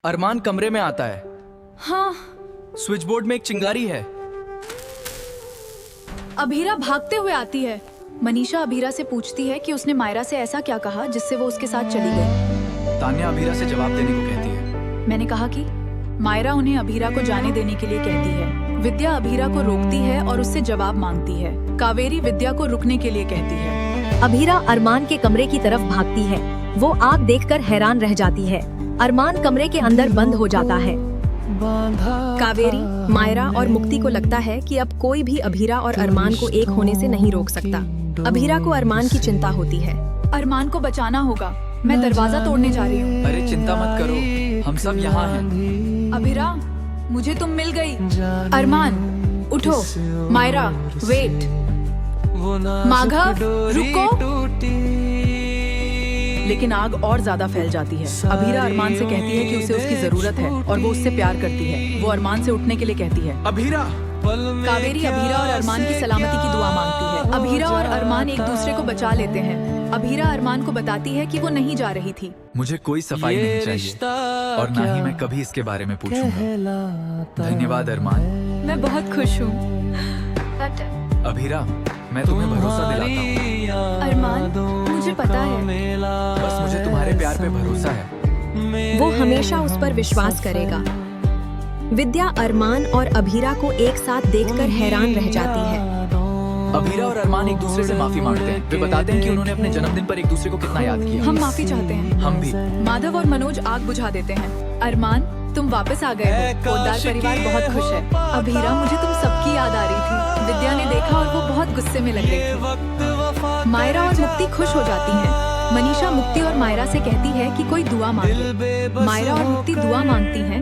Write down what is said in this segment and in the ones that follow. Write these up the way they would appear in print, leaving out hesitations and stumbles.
अरमान कमरे में आता है। हाँ। स्विच बोर्ड में एक चिंगारी है। अभीरा भागते हुए आती है। मनीषा अभीरा से पूछती है कि उसने मायरा से ऐसा क्या कहा जिससे वो उसके साथ चली गई। तान्या अभीरा से जवाब देने को कहती है। मैंने कहा कि मायरा उन्हें अभीरा को जाने देने के लिए कहती है। विद्या अभीरा को रोकती है और उससे जवाब मांगती है। कावेरी विद्या को रुकने के लिए कहती है। अभीरा अरमान के कमरे की तरफ भागती है। वो आग देखकर हैरान रह जाती है। अरमान कमरे के अंदर बंद हो जाता है। कावेरी, मायरा और मुक्ति को लगता है कि अब कोई भी अभीरा और अरमान को एक होने से नहीं रोक सकता। अभीरा को अरमान की चिंता होती है। अरमान को बचाना होगा। मैं दरवाजा तोड़ने जा रही हूँ। अरे चिंता मत करो, हम सब यहाँ हैं। अभीरा, मुझे तुम मिल गई। अरमान, उठो। मायरा, वेट। माघव, रुको। लेकिन आग और ज्यादा फैल जाती है। अभीरा अरमान से कहती है कि उसे उसकी जरूरत है और वो उससे प्यार करती है। वो अरमान से उठने के लिए कहती है। अभीरा। कावेरी अभीरा और अरमान की सलामती की दुआ मांगती है। अभीरा और अरमान एक दूसरे को बचा लेते हैं। अभीरा अरमान को बताती है कि वो नहीं जा रही थी। मुझे कोई सफाई नहीं चाहिए और ना ही मैं कभी इसके बारे में पूछूंगा। धन्यवाद अरमान। मैं बहुत खुश हूँ। अभीरा, मैं तुम्हें भरोसा दिलाता हूँ। अरमान, मुझे पता है। बस मुझे तुम्हारे प्यार पे भरोसा है। वो हमेशा उस पर विश्वास करेगा। विद्या अरमान और अभीरा को एक साथ देखकर हैरान रह जाती है। अभीरा और अरमान एक दूसरे से माफी मांगते हैं। वे बताते हैं कि उन्होंने अपने जन्मदिन पर एक दूसरे को कितना याद किया। हम माफी चाहते हैं। हम भी। माधव और मनोज आग बुझा देते हैं। अरमान, तुम वापस आ गए हो। पोद्दार परिवार बहुत खुश है। अभीरा, मुझे तुम सबकी याद आ रही थी। विद्या ने देखा और वो बहुत गुस्से में लग रही थी। मायरा और मुक्ति खुश हो जाती हैं। मनीषा मुक्ति और मायरा से कहती है कि कोई दुआ मांगे। मायरा और मुक्ति दुआ मांगती हैं।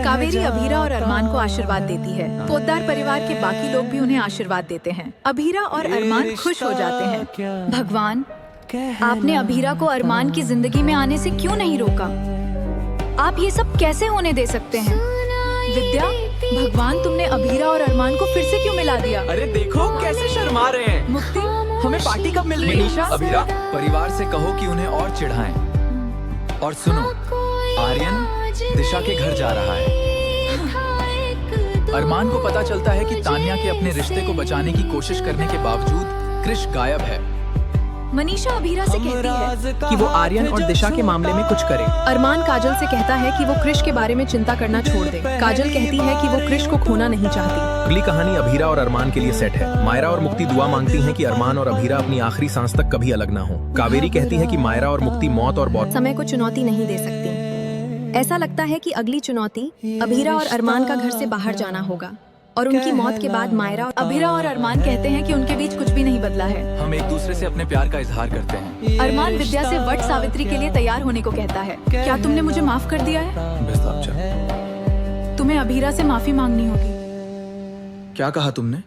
कावेरी अभीरा और अरमान को आशीर्वाद देती है। पोद्दार परिवार के बाकी लोग भी उन्हें आशीर्वाद देते हैं। अभीरा और अरमान खुश हो जाते हैं। भगवान, आपने अभीरा को अरमान की जिंदगी में आने से क्यों नहीं रोका? आप ये सब कैसे होने दे सकते हैं? विद्या, भगवान, तुमने अभीरा और अरमान को फिर से क्यों मिला दिया? अरे देखो कैसे शर्मा रहे हैं। मुक्ति, हमें पार्टी कब मिल रही है? अभीरा, परिवार से कहो कि उन्हें और चिढ़ाएं। और सुनो, आर्यन दिशा के घर जा रहा है। अरमान को पता चलता है कि तान्या के अपने रिश्ते को बचाने की कोशिश करने के बावजूद कृष गायब है। मनीषा अभीरा से कहती है कि वो आर्यन और दिशा के मामले में कुछ करे। अरमान काजल से कहता है कि वो कृष के बारे में चिंता करना छोड़ दे। काजल कहती है कि वो कृष को खोना नहीं चाहती। अगली कहानी अभीरा और अरमान के लिए सेट है। मायरा और मुक्ति दुआ मांगती हैं कि अरमान और अभीरा अपनी आखिरी सांस तक कभी अलग ना हो। कावेरी कहती है कि मायरा और मुक्ति मौत और बहुत समय को चुनौती नहीं दे सकती। ऐसा लगता है कि अगली चुनौती अभीरा और अरमान का घर से बाहर जाना होगा और उनकी मौत के बाद मायरा और अभीरा और अरमान कहते हैं कि उनके बीच कुछ भी नहीं बदला है। हम एक दूसरे से अपने प्यार का इजहार करते हैं। अरमान विद्या से वट सावित्री के लिए तैयार होने को कहता है। क्या तुमने मुझे माफ कर दिया है? बस आप जाओ। तुम्हें अभीरा से माफी मांगनी होगी। क्या कहा तुमने?